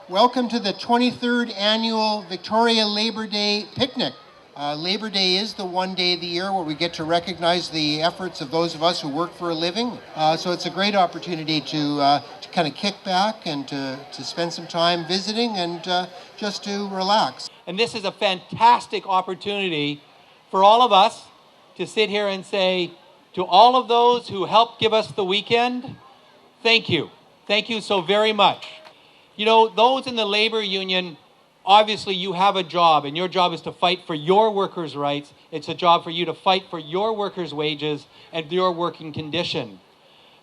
Welcome to the 23rd Annual Victoria Labor Day Picnic. Labor Day is the one day of the year where we get to recognize the efforts of those of us who work for a living. So it's a great opportunity to kind of kick back and to spend some time visiting and just to relax. And this is a fantastic opportunity for all of us to sit here and say to all of those who helped give us the weekend, thank you. Thank you so very much. You know, those in the labor union, obviously you have a job, and your job is to fight for your workers' rights. It's a job for you to fight for your workers' wages and your working condition.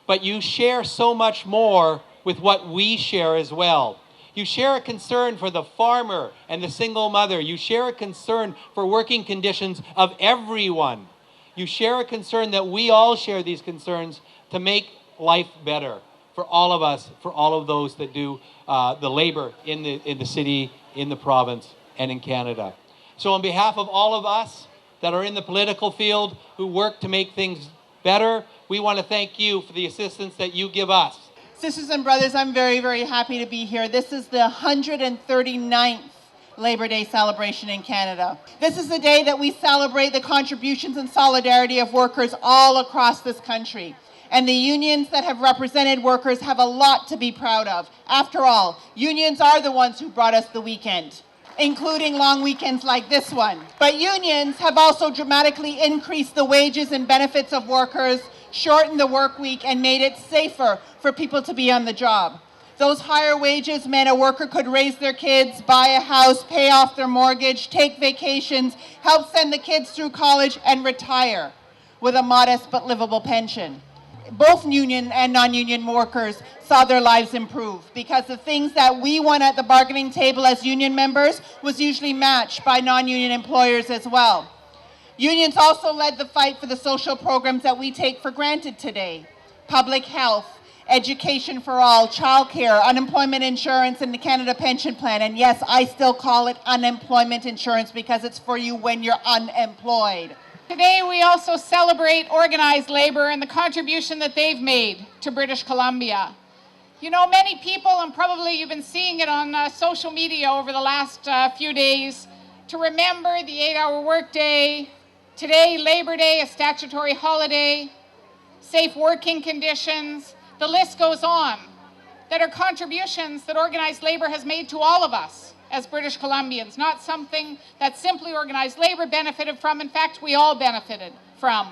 But you share so much more with what we share as well. You share a concern for the farmer and the single mother. You share a concern for working conditions of everyone. You share a concern that we all share these concerns to make life better for all of us, for all of those that do the labor in the city, in the province, and in Canada. So on behalf of all of us that are in the political field who work to make things better, we want to thank you for the assistance that you give us. Sisters and brothers, I'm very, very happy to be here. This is the 139th Labor Day celebration in Canada. This is the day that we celebrate the contributions and solidarity of workers all across this country. And the unions that have represented workers have a lot to be proud of. After all, unions are the ones who brought us the weekend, including long weekends like this one. But unions have also dramatically increased the wages and benefits of workers, shortened the work week, and made it safer for people to be on the job. Those higher wages meant a worker could raise their kids, buy a house, pay off their mortgage, take vacations, help send the kids through college, and retire with a modest but livable pension. Both union and non-union workers saw their lives improve because the things that we won at the bargaining table as union members was usually matched by non-union employers as well. Unions also led the fight for the social programs that we take for granted today: public health, education for all, childcare, unemployment insurance, and the Canada Pension Plan. And yes, I still call it unemployment insurance because it's for you when you're unemployed. Today we also celebrate organized labor and the contribution that they've made to British Columbia. You know, many people, and probably you've been seeing it on social media over the last few days, to remember the 8-hour workday, today Labor Day, a statutory holiday, safe working conditions, the list goes on, that are contributions that organized labor has made to all of us as British Columbians, not something that simply organized labor benefited from. In fact, we all benefited from.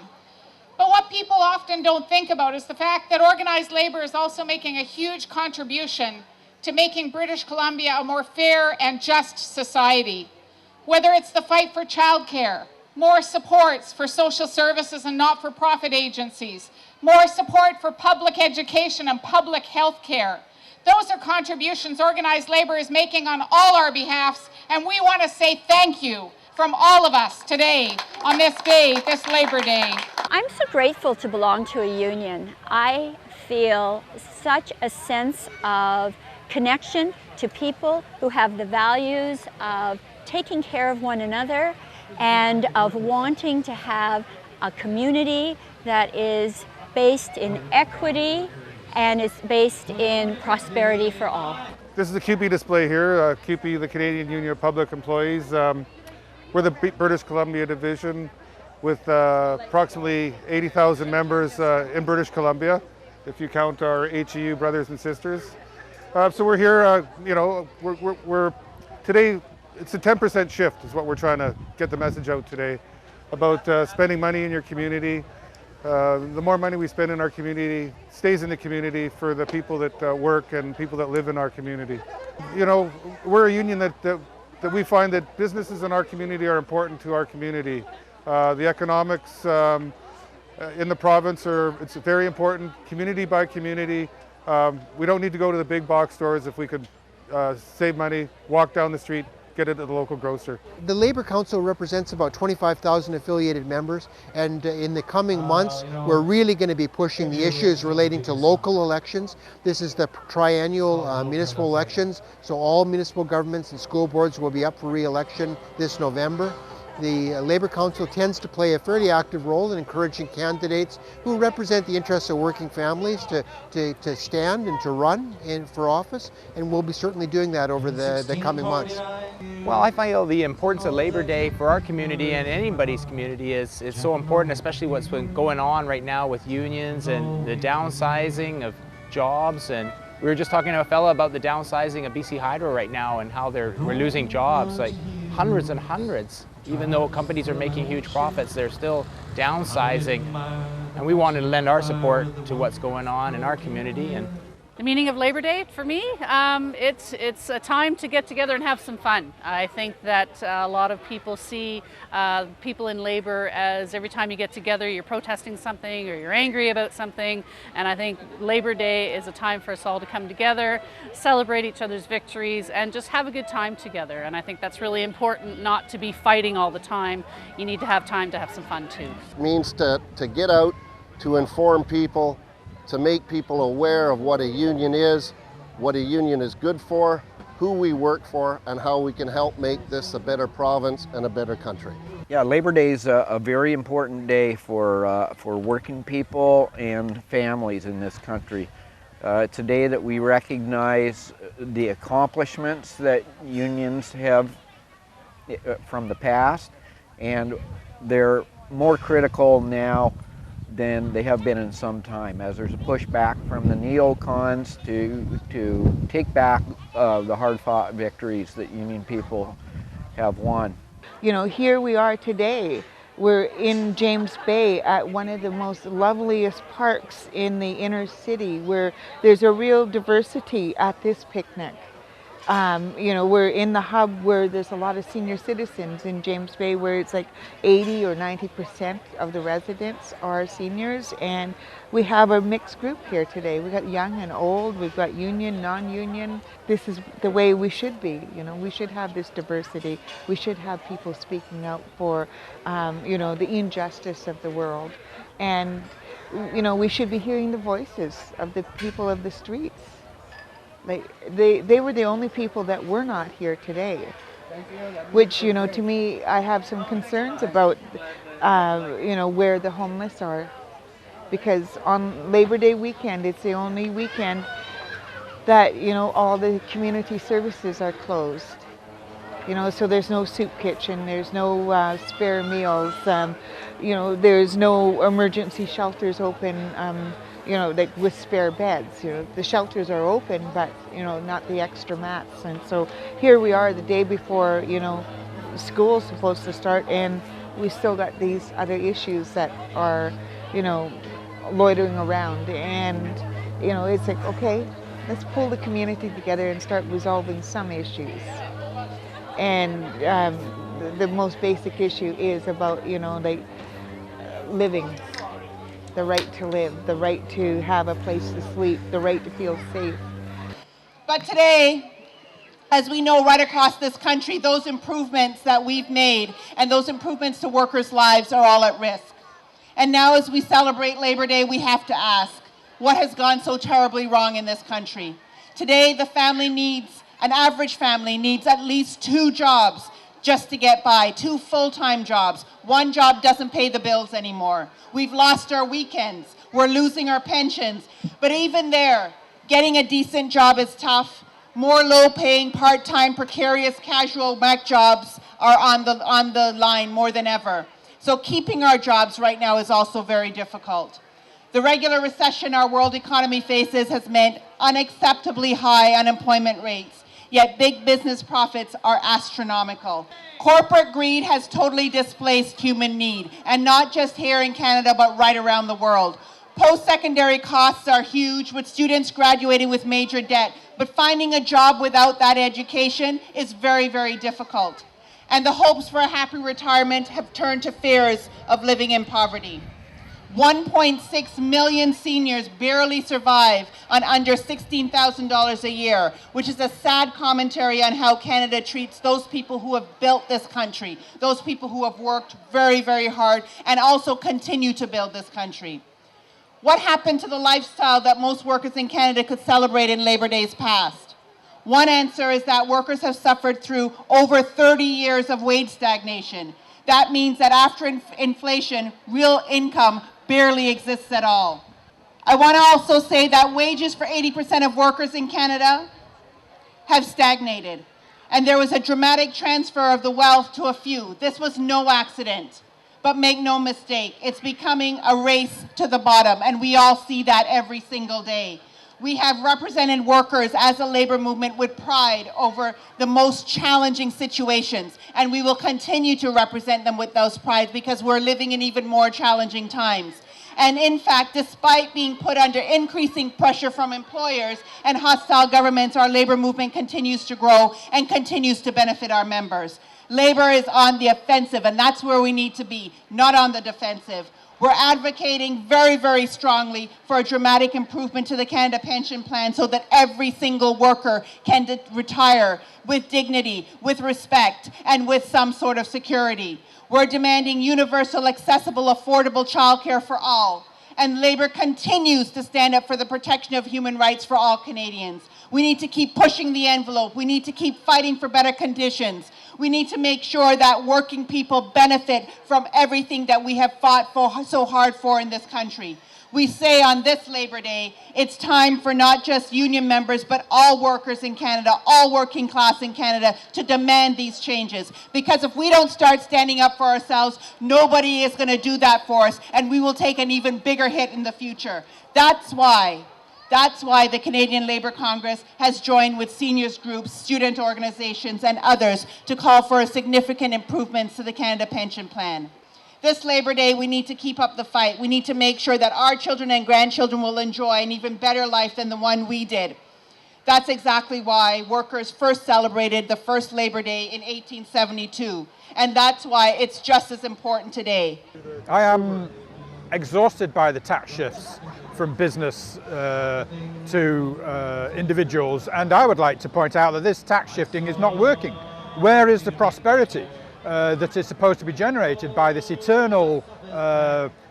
But what people often don't think about is the fact that organized labor is also making a huge contribution to making British Columbia a more fair and just society. Whether it's the fight for childcare, more supports for social services and not-for-profit agencies, more support for public education and public health care. Those are contributions organized labor is making on all our behalfs, and we want to say thank you from all of us today on this day, this Labor Day. I'm so grateful to belong to a union. I feel such a sense of connection to people who have the values of taking care of one another and of wanting to have a community that is based in equity and it's based in prosperity for all. This is the CUPE display here, CUPE, the Canadian Union of Public Employees. We're the British Columbia division with approximately 80,000 members in British Columbia, if you count our HEU brothers and sisters. So we're here, you know, we're today, it's a 10% shift is what we're trying to get the message out today about spending money in your community. The more money we spend in our community stays in the community for the people that work and people that live in our community. You know, we're a union that we find that businesses in our community are important to our community. The economics in the province it's very important, community by community. We don't need to go to the big box stores if we could save money, walk down the street, get it at the local grocer. The Labour Council represents about 25,000 affiliated members, and in the coming months we're really going to be pushing the issues relating to local elections. This is the triennial municipal elections, so all municipal governments and school boards will be up for re-election this November. The Labour Council tends to play a fairly active role in encouraging candidates who represent the interests of working families to stand and to run for office, and we'll be certainly doing that over the coming months. Well, I feel the importance of Labor Day for our community and anybody's community is so important, especially what's been going on right now with unions and the downsizing of jobs. And we were just talking to a fellow about the downsizing of BC Hydro right now and how we're losing jobs, like hundreds and hundreds. Even though companies are making huge profits, they're still downsizing. And we wanted to lend our support to what's going on in our community. And the meaning of Labor Day for me, it's a time to get together and have some fun. I think that a lot of people see people in labor as every time you get together you're protesting something or you're angry about something, and I think Labor Day is a time for us all to come together, celebrate each other's victories, and just have a good time together. And I think that's really important, not to be fighting all the time. You need to have time to have some fun too. It means to get out, to inform people, to make people aware of what a union is good for, who we work for, and how we can help make this a better province and a better country. Yeah, Labor Day is a very important day for working people and families in this country. It's a day that we recognize the accomplishments that unions have from the past, and they're more critical now than they have been in some time, as there's a pushback from the neocons to take back the hard-fought victories that union people have won. You know, here we are today. We're in James Bay at one of the most loveliest parks in the inner city, where there's a real diversity at this picnic. You know, we're in the hub where there's a lot of senior citizens in James Bay, where it's like 80 or 90% of the residents are seniors, and we have a mixed group here today. We've got young and old, we've got union, non-union. This is the way we should be. You know, we should have this diversity. We should have people speaking out for, you know, the injustice of the world. And, you know, we should be hearing the voices of the people of the streets. Like they were the only people that were not here today, which, you know, to me, I have some concerns about, you know, where the homeless are, because on Labor Day weekend, it's the only weekend that, you know, all the community services are closed. You know, so there's no soup kitchen, there's no spare meals, you know, there's no emergency shelters open, you know, like with spare beds. You know, the shelters are open, but, you know, not the extra mats. And so here we are the day before, you know, school's supposed to start, and we still got these other issues that are, you know, loitering around. And, you know, it's like, okay, let's pull the community together and start resolving some issues. And the most basic issue is about, you know, like living. The right to live, the right to have a place to sleep, the right to feel safe. But today, as we know, right across this country, those improvements that we've made and those improvements to workers' lives are all at risk. And now, as we celebrate Labor Day, we have to ask, what has gone so terribly wrong in this country? Today, an average family needs at least 2 jobs just to get by, 2 full-time jobs. 1 job doesn't pay the bills anymore. We've lost our weekends. We're losing our pensions. But even there, getting a decent job is tough. More low-paying, part-time, precarious, casual Mac jobs are on the line more than ever. So keeping our jobs right now is also very difficult. The regular recession our world economy faces has meant unacceptably high unemployment rates. Yet big business profits are astronomical. Corporate greed has totally displaced human need, and not just here in Canada, but right around the world. Post-secondary costs are huge, with students graduating with major debt, but finding a job without that education is very, very difficult. And the hopes for a happy retirement have turned to fears of living in poverty. 1.6 million seniors barely survive on under $16,000 a year, which is a sad commentary on how Canada treats those people who have built this country, those people who have worked very, very hard and also continue to build this country. What happened to the lifestyle that most workers in Canada could celebrate in Labor Days past? One answer is that workers have suffered through over 30 years of wage stagnation. That means that after inflation, real income barely exists at all. I want to also say that wages for 80% of workers in Canada have stagnated, and there was a dramatic transfer of the wealth to a few. This was no accident, but make no mistake, it's becoming a race to the bottom, and we all see that every single day. We have represented workers as a labor movement with pride over the most challenging situations, and we will continue to represent them with those prides because we're living in even more challenging times. And in fact, despite being put under increasing pressure from employers and hostile governments, our labor movement continues to grow and continues to benefit our members. Labor is on the offensive, and that's where we need to be, not on the defensive. We're advocating very, very strongly for a dramatic improvement to the Canada Pension Plan so that every single worker can retire with dignity, with respect, and with some sort of security. We're demanding universal, accessible, affordable childcare for all. And Labour continues to stand up for the protection of human rights for all Canadians. We need to keep pushing the envelope. We need to keep fighting for better conditions. We need to make sure that working people benefit from everything that we have fought for so hard for in this country. We say on this Labour Day, it's time for not just union members, but all workers in Canada, all working class in Canada, to demand these changes. Because if we don't start standing up for ourselves, nobody is going to do that for us, and we will take an even bigger hit in the future. That's why the Canadian Labour Congress has joined with seniors groups, student organizations, and others to call for significant improvements to the Canada Pension Plan. This Labour Day, we need to keep up the fight. We need to make sure that our children and grandchildren will enjoy an even better life than the one we did. That's exactly why workers first celebrated the first Labour Day in 1872, and that's why it's just as important today. I am exhausted by the tax shifts from business to individuals, and I would like to point out that this tax shifting is not working. Where is the prosperity that is supposed to be generated by this eternal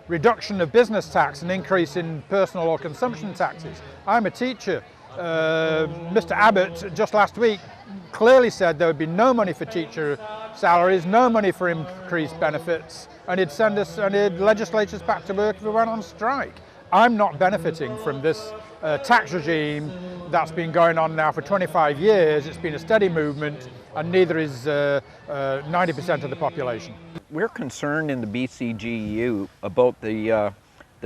reduction of business tax and increase in personal or consumption taxes? I'm a teacher. Mr. Abbott just last week clearly said there would be no money for teacher salaries, no money for increased benefits, and he'd send us and he'd legislate us back to work if we went on strike. I'm not benefiting from this tax regime that's been going on now for 25 years. It's been a steady movement, and neither is 90% of the population. We're concerned in the BCGEU about the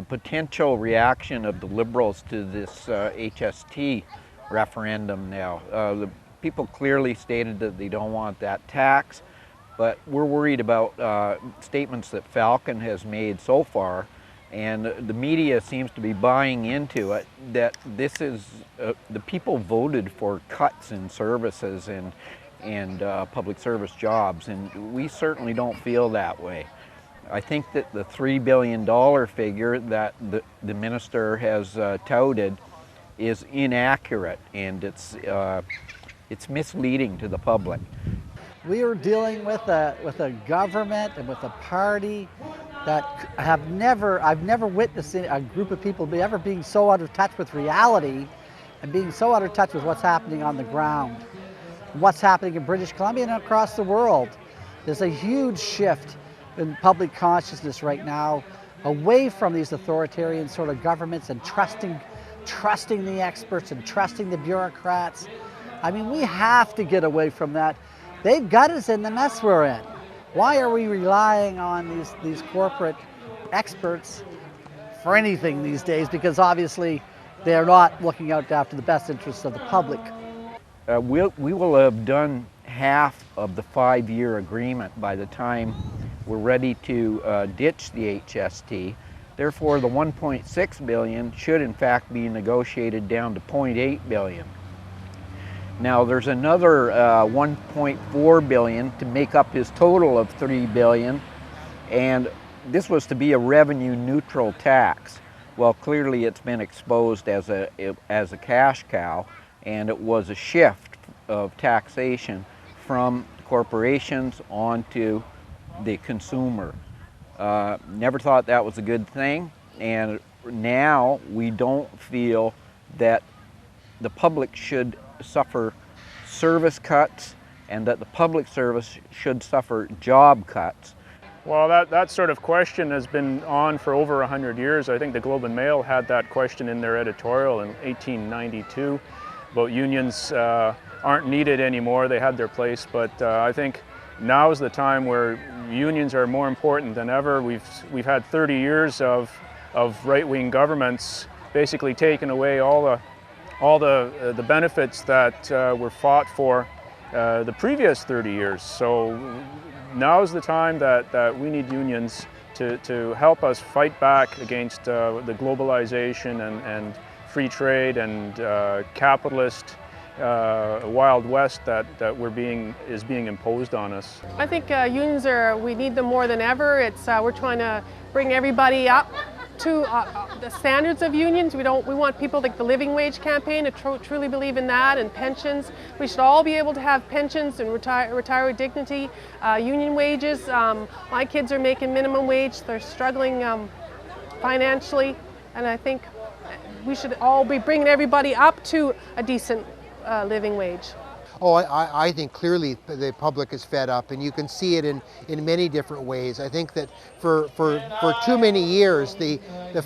potential reaction of the Liberals to this HST referendum now. The people clearly stated that they don't want that tax, but we're worried about statements that Falcon has made so far, and the media seems to be buying into it, that this is, the people voted for cuts in services and public service jobs, and we certainly don't feel that way. I think that the $3 billion figure that the minister has touted is inaccurate, and it's misleading to the public. We are dealing with a government and with a party that I've never witnessed a group of people ever being so out of touch with reality and being so out of touch with what's happening on the ground, what's happening in British Columbia and across the world. There's a huge shift in public consciousness right now away from these authoritarian sort of governments and trusting the experts and trusting the bureaucrats. I mean, we have to get away from that. They've got us in the mess we're in. Why are we relying on these corporate experts for anything these days? Because obviously they're not looking out after the best interests of the public. We will have done half of the 5-year agreement by the time we're ready to ditch the HST. Therefore, the $1.6 billion should in fact be negotiated down to $0.8 billion. Now there's another $1.4 billion to make up his total of $3 billion, and this was to be a revenue neutral tax. Well, clearly it's been exposed as a cash cow, and it was a shift of taxation from corporations onto the consumer. Never thought that was a good thing, and now we don't feel that the public should suffer service cuts and that the public service should suffer job cuts. Well, that sort of question has been on for over 100 years. I think the Globe and Mail had that question in their editorial in 1892 about unions aren't needed anymore. They had their place, but I think now is the time where unions are more important than ever. We've had 30 years of right-wing governments basically taking away all the benefits that were fought for the previous 30 years. So now is the time that we need unions to help us fight back against the globalization and free trade and capitalist Wild West that is being imposed on us. I think unions we need them more than ever. We're trying to bring everybody up to the standards of unions. We want people like the Living Wage campaign to truly believe in that, and pensions. We should all be able to have pensions and retire with dignity. Union wages. My kids are making minimum wage. They're struggling financially, and I think we should all be bringing everybody up to a decent living wage. Oh, I think clearly the public is fed up, and you can see it in many different ways. I think that for too many years, the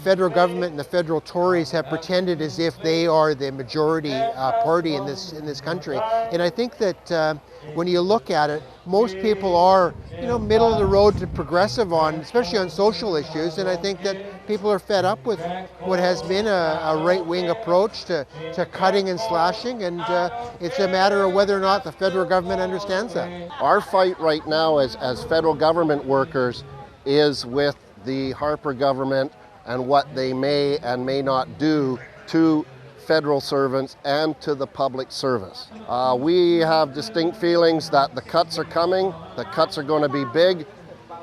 federal government and the federal Tories have pretended as if they are the majority party in this country. And I think that when you look at it, most people are, middle of the road to progressive especially on social issues. And I think that people are fed up with what has been a right-wing approach to cutting and slashing, and it's a matter of whether or not the federal government understands that. Our fight right now as federal government workers is with the Harper government and what they may and may not do to federal servants and to the public service. We have distinct feelings that the cuts are coming, the cuts are going to be big,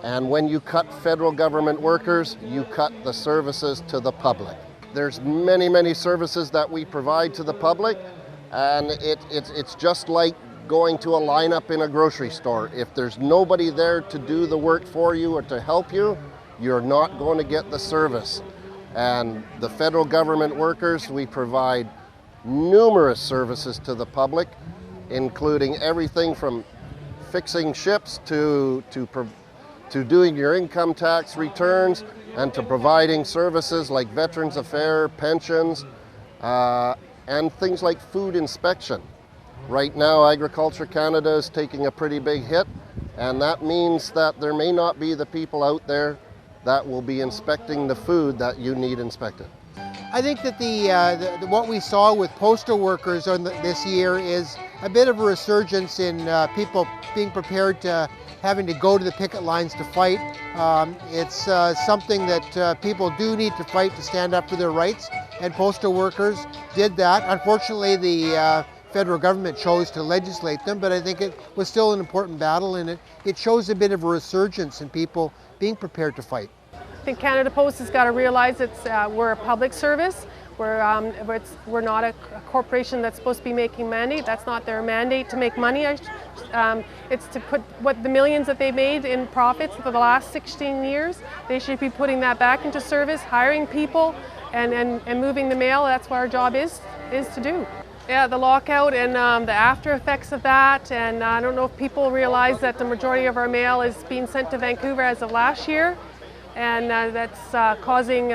and when you cut federal government workers, you cut the services to the public. There's many, many services that we provide to the public, and it's just like going to a lineup in a grocery store. If there's nobody there to do the work for you or to help you, you're not going to get the service. And the federal government workers, we provide numerous services to the public, including everything from fixing ships to doing your income tax returns, and to providing services like Veterans Affairs, pensions, and things like food inspection. Right now, Agriculture Canada is taking a pretty big hit, and that means that there may not be the people out there that will be inspecting the food that you need inspected. I think that what we saw with postal workers this year is a bit of a resurgence in people being prepared to having to go to the picket lines to fight. It's something that people do need to fight to stand up for their rights, and postal workers did that. Unfortunately, the federal government chose to legislate them, but I think it was still an important battle, and it shows a bit of a resurgence in people being prepared to fight. I think Canada Post has got to realize we're a public service. We're not a corporation that's supposed to be making mandate. That's not their mandate to make money. It's to put what the millions that they made in profits for the last 16 years, they should be putting that back into service, hiring people and moving the mail. That's what our job is to do. Yeah, the lockout and the after effects of that, and I don't know if people realize that the majority of our mail is being sent to Vancouver as of last year, and that's causing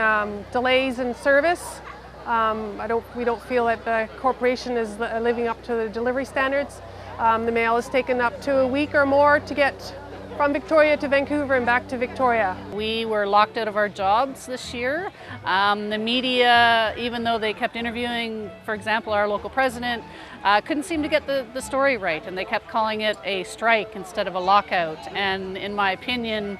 delays in service. We don't feel that the corporation is living up to the delivery standards. The mail is taken up to a week or more to get from Victoria to Vancouver and back to Victoria. We were locked out of our jobs this year. The media, even though they kept interviewing, for example, our local president, couldn't seem to get the story right, and they kept calling it a strike instead of a lockout. And in my opinion,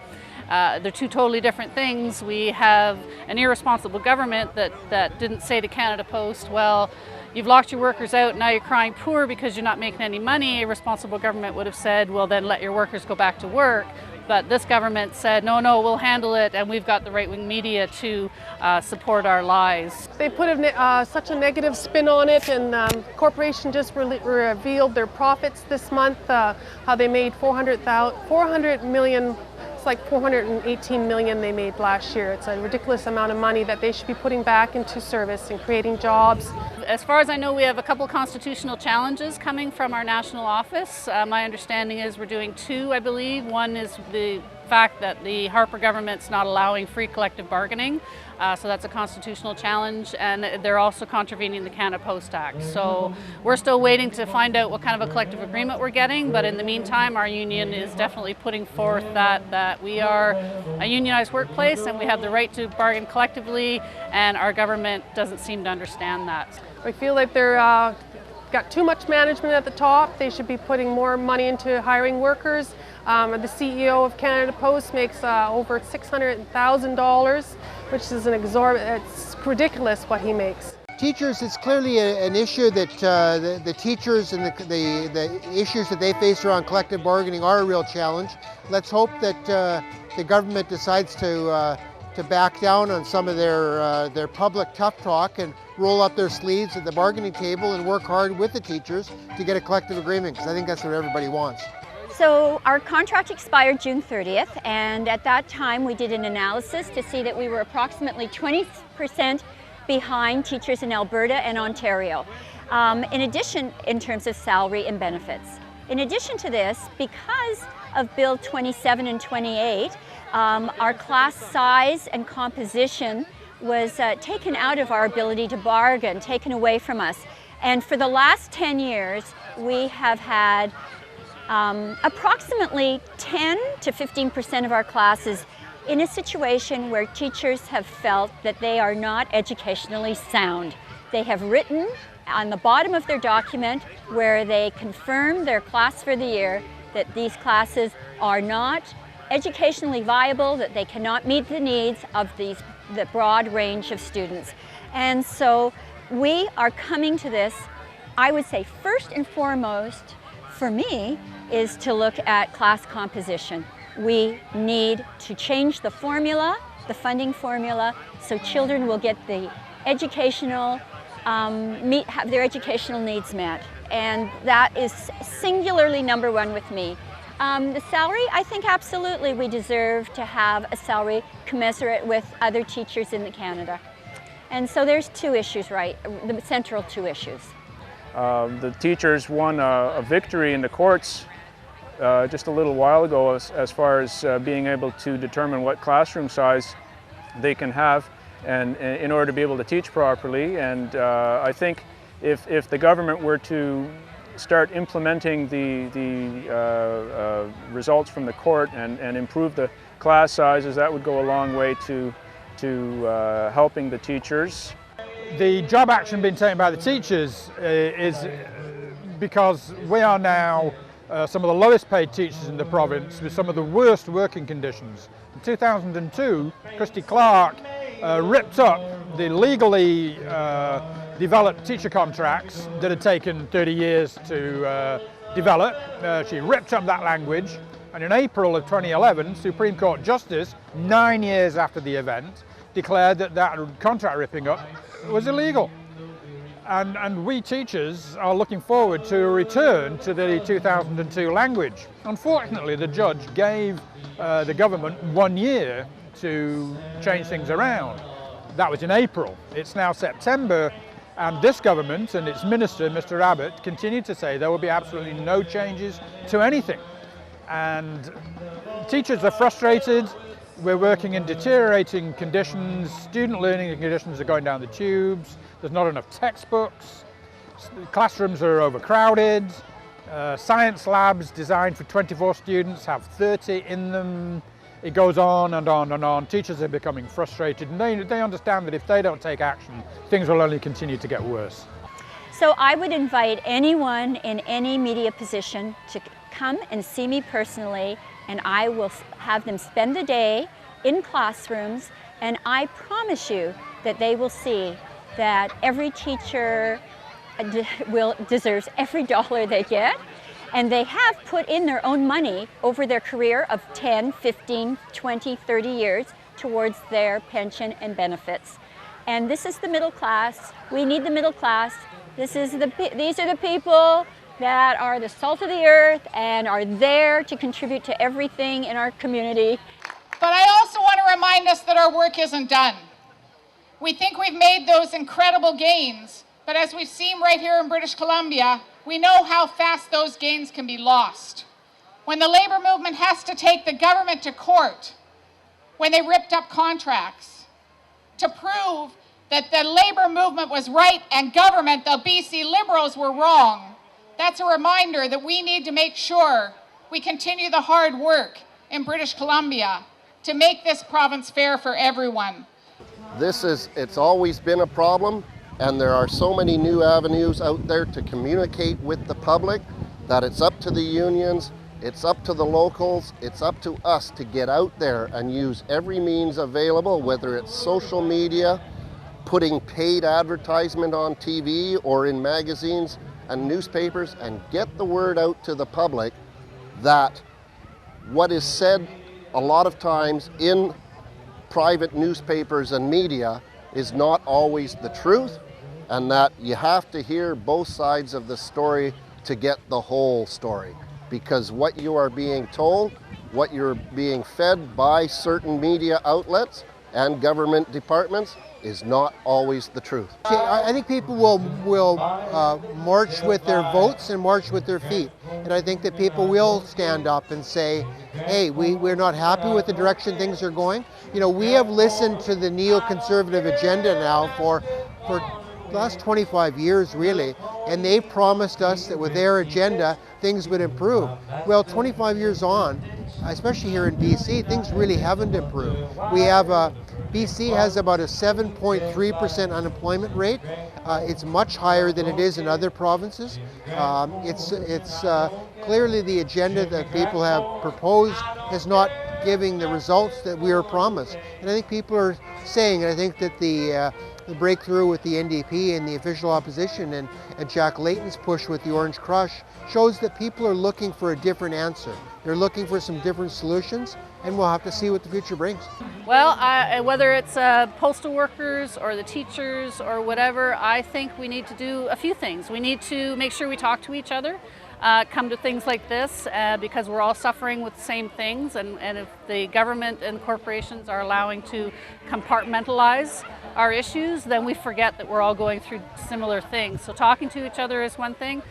they're two totally different things. We have an irresponsible government that didn't say to Canada Post, well, you've locked your workers out, now you're crying poor because you're not making any money. A responsible government would have said, well, then let your workers go back to work. But this government said, no, we'll handle it, and we've got the right-wing media to support our lies. They put such a negative spin on it, and corporation just revealed their profits this month, how they made 400 million. Like 418 million they made last year. It's a ridiculous amount of money that they should be putting back into service and creating jobs. As far as I know, we have a couple constitutional challenges coming from our national office. My understanding is we're doing two, I believe. One is the fact that the Harper government's not allowing free collective bargaining. So that's a constitutional challenge, and they're also contravening the Canada Post Act. So we're still waiting to find out what kind of a collective agreement we're getting, but in the meantime, our union is definitely putting forth that we are a unionized workplace and we have the right to bargain collectively, and our government doesn't seem to understand that. I feel like they're got too much management at the top. They should be putting more money into hiring workers. The CEO of Canada Post makes over $600,000, which is it's ridiculous what he makes. Teachers, it's clearly an issue that the teachers and the issues that they face around collective bargaining are a real challenge. Let's hope that the government decides to back down on some of their public tough talk and roll up their sleeves at the bargaining table and work hard with the teachers to get a collective agreement, because I think that's what everybody wants. So our contract expired June 30th, and at that time we did an analysis to see that we were approximately 20% behind teachers in Alberta and Ontario. In addition, in terms of salary and benefits. In addition to this, because of Bill 27 and 28, our class size and composition was taken out of our ability to bargain, taken away from us. And for the last 10 years, we have had approximately 10 to 15% of our classes in a situation where teachers have felt that they are not educationally sound. They have written on the bottom of their document where they confirm their class for the year that these classes are not educationally viable, that they cannot meet the needs of the broad range of students. And so we are coming to this, I would say first and foremost, for me, is to look at class composition. We need to change the formula, the funding formula, so children will get the educational, have their educational needs met. And that is singularly number one with me. The salary, I think absolutely we deserve to have a salary commensurate with other teachers in Canada. And so there's two issues, right? The central two issues. The teachers won a victory in the courts just a little while ago as far as being able to determine what classroom size they can have and in order to be able to teach properly. And I think if the government were to start implementing the results from the court and improve the class sizes, that would go a long way to helping the teachers. The job action being taken by the teachers is because we are now some of the lowest paid teachers in the province with some of the worst working conditions. In 2002, Christy Clark ripped up the legally developed teacher contracts that had taken 30 years to develop. She ripped up that language, and in April of 2011, Supreme Court Justice, 9 years after the event, declared that that contract ripping up was illegal. And we teachers are looking forward to a return to the 2002 language. Unfortunately, the judge gave the government 1 year to change things around. That was in April. It's now September, and this government and its minister, Mr. Abbott, continue to say there will be absolutely no changes to anything. And teachers are frustrated. We're working in deteriorating conditions. Student learning conditions are going down the tubes. There's not enough textbooks. Classrooms are overcrowded. Science labs designed for 24 students have 30 in them. It goes on and on and on. Teachers are becoming frustrated, and they understand that if they don't take action, things will only continue to get worse. So I would invite anyone in any media position to come and see me personally, and I will have them spend the day in classrooms, and I promise you that they will see that every teacher deserves every dollar they get, and they have put in their own money over their career of 10, 15, 20, 30 years towards their pension and benefits. And this is the middle class. We need the middle class. These are the people that are the salt of the earth and are there to contribute to everything in our community. But I also want to remind us that our work isn't done. We think we've made those incredible gains, but as we've seen right here in British Columbia, we know how fast those gains can be lost. when the labor movement has to take the government to court when they ripped up contracts to prove that the labor movement was right and government, the BC Liberals, were wrong. That's a reminder that we need to make sure we continue the hard work in British Columbia to make this province fair for everyone. It's always been a problem, and there are so many new avenues out there to communicate with the public that it's up to the unions, it's up to the locals, it's up to us to get out there and use every means available, whether it's social media, putting paid advertisement on TV or in magazines and newspapers, and get the word out to the public that what is said a lot of times in private newspapers and media is not always the truth, and that you have to hear both sides of the story to get the whole story. Because what you are being told, what you're being fed by certain media outlets and government departments is not always the truth. I think people will march with their votes and march with their feet. And I think that people will stand up and say, hey, we're not happy with the direction things are going. You know, we have listened to the neoconservative agenda now for the last 25 years, really, and they promised us that with their agenda, things would improve. Well, 25 years on, especially here in BC, things really haven't improved. We have BC has about a 7.3% unemployment rate. It's much higher than it is in other provinces. It's clearly the agenda that people have proposed is not giving the results that we were promised. And I think people are saying, and I think that the breakthrough with the NDP and the official opposition and Jack Layton's push with the Orange Crush shows that people are looking for a different answer. They're looking for some different solutions, and we'll have to see what the future brings. Well, whether it's postal workers or the teachers or whatever, I think we need to do a few things. We need to make sure we talk to each other, come to things like this, because we're all suffering with the same things, and if the government and corporations are allowing to compartmentalize our issues, then we forget that we're all going through similar things. So talking to each other is one thing.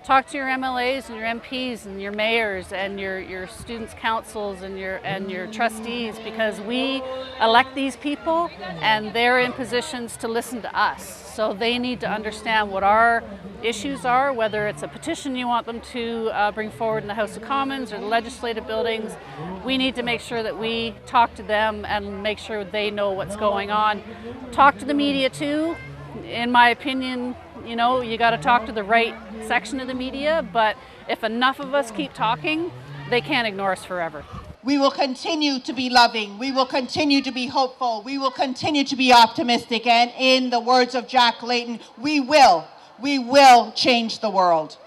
Talk to your MLAs and your MPs and your mayors and your students' councils and your trustees, because we elect these people and they're in positions to listen to us. So they need to understand what our issues are, whether it's a petition you want them to bring forward in the House of Commons or the legislative buildings. We need to make sure that we talk to them and make sure they know what's going on. Talk to the media too. In my opinion, you know, you got to talk to the right section of the media, but if enough of us keep talking, they can't ignore us forever. We will continue to be loving. We will continue to be hopeful. We will continue to be optimistic. And in the words of Jack Layton, we will change the world.